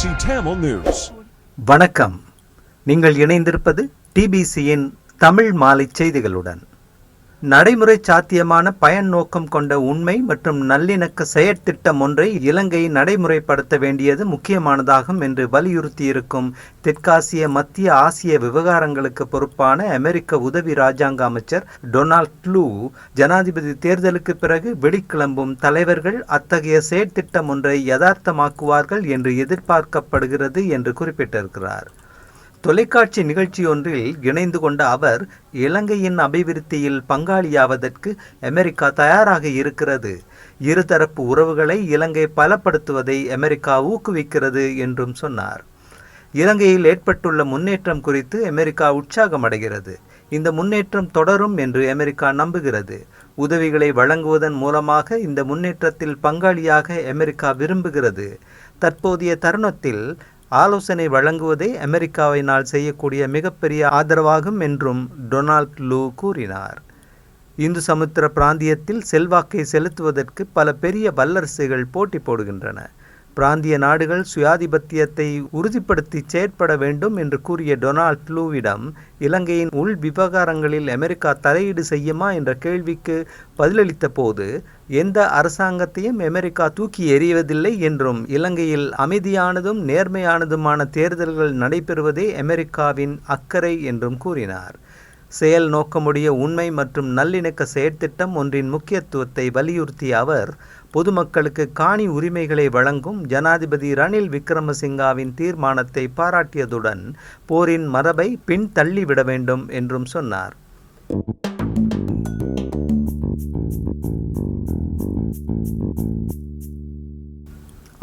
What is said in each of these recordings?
Tamil News. வணக்கம். நீங்கள் இணைந்திருப்பது டிபிசியின் தமிழ் மாலை செய்திகளுடன். நடைமுறை சாத்தியமான பயன் நோக்கம் கொண்ட உண்மை மற்றும் நல்லிணக்க செயற்திட்டம் ஒன்றை இலங்கை நடைமுறைப்படுத்த வேண்டியது முக்கியமானதாகும் என்று வலியுறுத்தியிருக்கும் தெற்காசிய மத்திய ஆசிய விவகாரங்களுக்கு பொறுப்பான அமெரிக்க உதவி ராஜாங்க அமைச்சர் டொனால்ட் லூ, ஜனாதிபதி தேர்தலுக்கு பிறகு வெளிக்கிளம்பும் தலைவர்கள் அத்தகைய செயற்திட்டம் ஒன்றை யதார்த்தமாக்குவார்கள் என்று எதிர்பார்க்கப்படுகிறது என்று குறிப்பிட்டிருக்கிறார். தொலைக்காட்சி நிகழ்ச்சியொன்றில் இணைந்து கொண்ட அவர், இலங்கையின் அபிவிருத்தியில் பங்காளியாவதற்கு அமெரிக்கா தயாராக இருக்கிறது, இருதரப்பு உறவுகளை இலங்கை பலப்படுத்துவதை அமெரிக்கா ஊக்குவிக்கிறது என்றும் சொன்னார். இலங்கையில் ஏற்பட்டுள்ள முன்னேற்றம் குறித்து அமெரிக்கா உற்சாகமடைகிறது. இந்த முன்னேற்றம் தொடரும் என்று அமெரிக்கா நம்புகிறது. உதவிகளை வழங்குவதன் மூலமாக இந்த முன்னேற்றத்தில் பங்காளியாக அமெரிக்கா விரும்புகிறது. தற்போதைய தருணத்தில் ஆலோசனை வழங்குவதே அமெரிக்காவினால் செய்யக்கூடிய மிகப்பெரிய ஆதரவாகும் என்றும் டொனால்ட் லூ கூறினார். இந்து சமுத்திர பிராந்தியத்தில் செல்வாக்கை செலுத்துவதற்கு பல பெரிய வல்லரசுகள் போட்டி போடுகின்றன. பிராந்திய நாடுகள் சுயாதிபத்தியத்தை உறுதிப்படுத்தி செயற்பட வேண்டும் என்று கூறிய டொனால்ட் லூவிடம் இலங்கையின் உள் விவகாரங்களில் அமெரிக்கா தலையீடு செய்யுமா என்ற கேள்விக்கு பதிலளித்த போது, எந்த அரசாங்கத்தையும் அமெரிக்கா தூக்கி எறிவதில்லை என்றும் இலங்கையில் அமைதியானதும் நேர்மையானதுமான தேர்தல்கள் நடைபெறுவதே அமெரிக்காவின் அக்கறை என்றும் கூறினார். செயல் நோக்கமுடைய உண்மை மற்றும் நல்லிணக்க செயற்திட்டம் ஒன்றின் முக்கியத்துவத்தை வலியுறுத்திய அவர், பொதுமக்களுக்கு காணி உரிமைகளை வழங்கும் ஜனாதிபதி ரணில் விக்ரமசிங்காவின் தீர்மானத்தை பாராட்டியதுடன் போரின் மரபை பின் தள்ளிவிட வேண்டும் என்றும் சொன்னார்.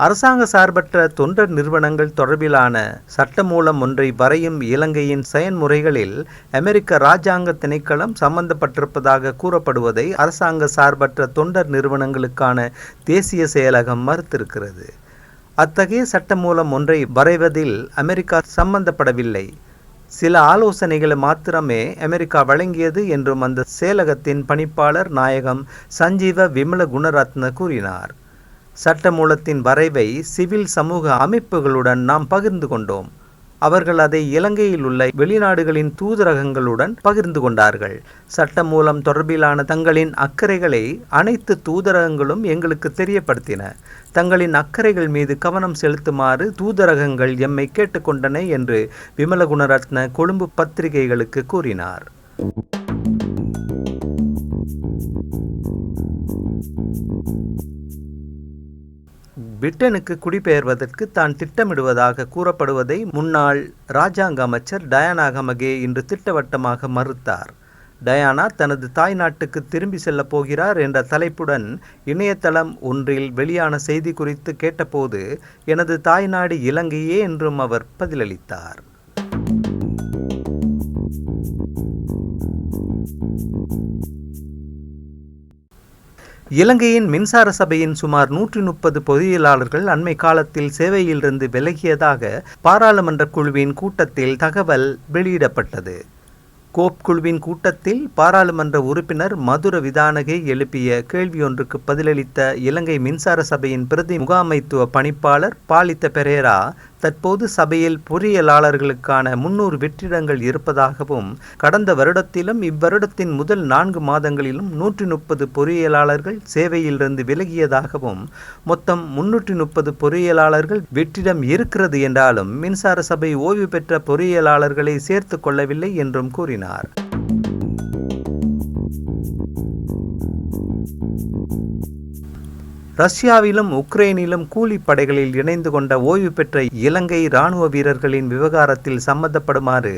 அரசாங்க சார்பற்ற தொண்டர் நிறுவனங்கள் தொடர்பிலான சட்டமூலம் ஒன்றை வரையும் இலங்கையின் செயன்முறைகளில் அமெரிக்க இராஜாங்க திணைக்களம் சம்பந்தப்பட்டிருப்பதாக கூறப்படுவதை அரசாங்க சார்பற்ற தொண்டர் நிறுவனங்களுக்கான தேசிய செயலகம் மறுத்திருக்கிறது. அத்தகைய சட்டமூலம் ஒன்றை வரைவதில் அமெரிக்கா சம்பந்தப்படவில்லை, சில ஆலோசனைகளை மாத்திரமே அமெரிக்கா வழங்கியது என்றும் அந்த செயலகத்தின் பணிப்பாளர் நாயகம் சஞ்சீவ விமல குணரத்ன கூறினார். சட்டமூலத்தின் வரைவை சிவில் சமூக அமைப்புகளுடன் நாம் பகிர்ந்து கொண்டோம். அவர்கள் அதை இலங்கையில் உள்ள வெளிநாடுகளின் தூதரகங்களுடன் பகிர்ந்து கொண்டார்கள். சட்டமூலம் தொடர்பிலான தங்களின் அக்கறைகளை அனைத்து தூதரகங்களும் எங்களுக்கு தெரியப்படுத்தின. தங்களின் அக்கறைகள் மீது கவனம் செலுத்துமாறு தூதரகங்கள் எம்மை கேட்டுக்கொண்டன என்று விமல குணரத்ன கொழும்பு பத்திரிகைகளுக்கு கூறினார். பிரிட்டனுக்கு குடிபெயர்வதற்கு தான் திட்டமிடுவதாக கூறப்படுவதை முன்னாள் இராஜாங்க அமைச்சர் டயானா கமகே இன்று திட்டவட்டமாக மறுத்தார். டயானா தனது தாய் நாட்டுக்கு திரும்பி செல்லப் போகிறார் என்ற தலைப்புடன் இணையதளம் ஒன்றில் வெளியான செய்தி குறித்து கேட்டபோது, எனது தாய்நாடு இலங்கையே என்றும் அவர் பதிலளித்தார். இலங்கையின் மின்சார சபையின் சுமார் 130 பொறியியலாளர்கள் அண்மை காலத்தில் சேவையிலிருந்து விலகியதாக பாராளுமன்ற குழுவின் கூட்டத்தில் தகவல் வெளியிடப்பட்டது. கோப் குழுவின் கூட்டத்தில் பாராளுமன்ற உறுப்பினர் மதுர விதானகை எழுப்பிய கேள்வியொன்றுக்கு பதிலளித்த இலங்கை மின்சார சபையின் பிரதி முகாமைத்துவ பணிப்பாளர் பாலித்த பெரேரா, தற்போது சபையில் பொறியியலாளர்களுக்கான 300 வெற்றிடங்கள் இருப்பதாகவும், கடந்த வருடத்திலும் இவ்வருடத்தின் முதல் 4 மாதங்களிலும் 130 பொறியியலாளர்கள் சேவையிலிருந்து விலகியதாகவும், மொத்தம் 330 பொறியியலாளர்கள் வெற்றிடம் இருக்கிறது என்றாலும் மின்சார சபை ஓய்வு பெற்ற பொறியியலாளர்களை சேர்த்து கொள்ளவில்லை என்றும் கூறினார். ரஷ்யாவிலும் உக்ரைனிலும் கூலிப்படைகளில் இணைந்து கொண்ட ஓய்வு பெற்ற இலங்கை இராணுவ வீரர்களின் விவகாரத்தில் சம்பந்தப்படுமாறு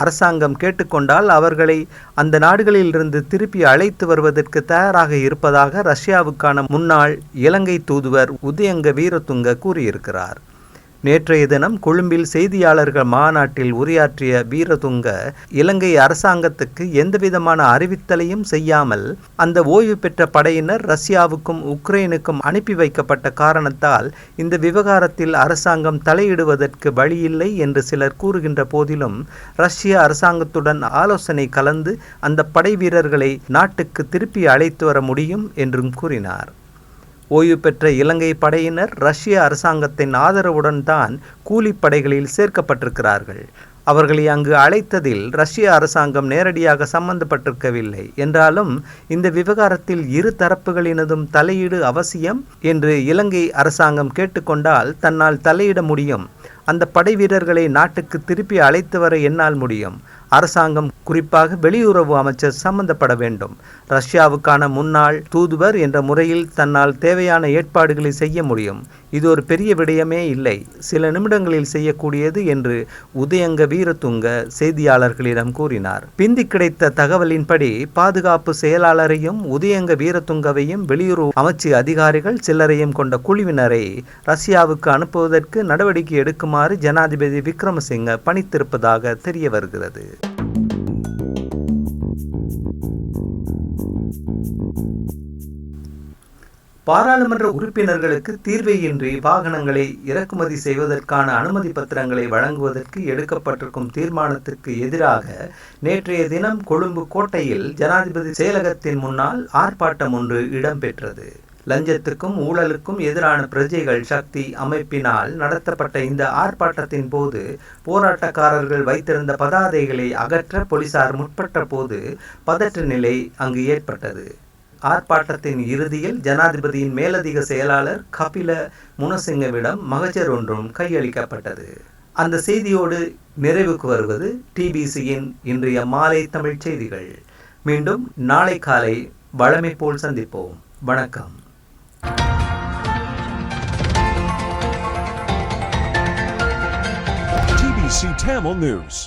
அரசாங்கம் கேட்டுக்கொண்டால் அவர்களை அந்த நாடுகளிலிருந்து திருப்பி அழைத்து வருவதற்கு தயாராக இருப்பதாக ரஷ்யாவுக்கான முன்னாள் இலங்கை தூதுவர் உதயங்க வீரதுங்க கூறியிருக்கிறார். நேற்றைய தினம் கொழும்பில் செய்தியாளர்கள் மாநாட்டில் உரையாற்றிய வீரதுங்க, இலங்கை அரசாங்கத்துக்கு எந்தவிதமான அறிவித்தலையும் செய்யாமல் அந்த ஓய்வு பெற்ற படையினர் ரஷ்யாவுக்கும் உக்ரைனுக்கும் அனுப்பி வைக்கப்பட்ட காரணத்தால் இந்த விவகாரத்தில் அரசாங்கம் தலையிடுவதற்கு வழியில்லை என்று சிலர் கூறுகின்ற போதிலும், ரஷ்ய அரசாங்கத்துடன் ஆலோசனை கலந்து அந்த படை வீரர்களை நாட்டுக்கு திருப்பி அழைத்து வர முடியும் என்றும் கூறினார். ஓய்வு பெற்ற இலங்கை படையினர் ரஷ்ய அரசாங்கத்தின் ஆதரவுடன் தான் கூலிப்படைகளில் சேர்க்கப்பட்டிருக்கிறார்கள். அவர்களை அங்கு அழைத்ததில் ரஷ்ய அரசாங்கம் நேரடியாக சம்பந்தப்பட்டிருக்கவில்லை என்றாலும் இந்த விவகாரத்தில் இரு தரப்புகளினதும் தலையீடு அவசியம் என்று இலங்கை அரசாங்கம் கேட்டுக்கொண்டால் தன்னால் தலையிட முடியும். அந்த படை வீரர்களை நாட்டுக்கு திருப்பி அழைத்து வர என்னால் முடியும். அரசாங்கம், குறிப்பாக வெளியுறவு அமைச்சர் சம்பந்தப்பட வேண்டும். ரஷ்யாவுக்கான முன்னாள் தூதுவர் என்ற முறையில் தன்னால் தேவையான ஏற்பாடுகளை செய்ய முடியும். இது ஒரு பெரிய விடயமே இல்லை, சில நிமிடங்களில் செய்யக்கூடியது என்று உதயங்க வீரதுங்க செய்தியாளர்களிடம் கூறினார். பிந்தி கிடைத்த தகவலின்படி பாதுகாப்பு செயலாளரையும் உதயங்க வீரதுங்கவையும் வெளியுறவு அமைச்சு அதிகாரிகள் சிலரையும் கொண்ட குழுவினரை ரஷ்யாவுக்கு அனுப்புவதற்கு நடவடிக்கை எடுக்குமாறு ஜனாதிபதி விக்ரமசிங்க பணித்திருப்பதாக தெரிய வருகிறது. பாராளுமன்ற உறுப்பினர்களுக்கு தீர்வையின்றி வாகனங்களை இறக்குமதி செய்வதற்கான அனுமதி பத்திரங்களை வழங்குவதற்கு எடுக்கப்பட்டிருக்கும் தீர்மானத்திற்கு எதிராக நேற்றைய தினம் கொழும்பு கோட்டையில் ஜனாதிபதி செயலகத்தின் முன்னால் ஆர்ப்பாட்டம் ஒன்று இடம்பெற்றது. லஞ்சத்துக்கும் ஊழலுக்கும் எதிரான பிரஜைகள் சக்தி அமைப்பினால் நடத்தப்பட்ட இந்த ஆர்ப்பாட்டத்தின் போது போராட்டக்காரர்கள் வைத்திருந்த பதாதைகளை அகற்ற போலீசார் முற்பட்ட போது பதற்ற நிலை அங்கு ஏற்பட்டது. ஆர்ப்பாட்டத்தின் இறுதியில் ஜனாதிபதியின் மேலதிக செயலாளர் கபில முனசிங்கவிடம் மகஜர் ஒன்றும் கையளிக்கப்பட்டது. அந்த செய்தியோடு நிறைவுக்கு வருவது டிபிசியின் இன்றைய மாலை தமிழ் செய்திகள். மீண்டும் நாளை காலை வழமை போல் சந்திப்போம். வணக்கம். TBC Tamil News.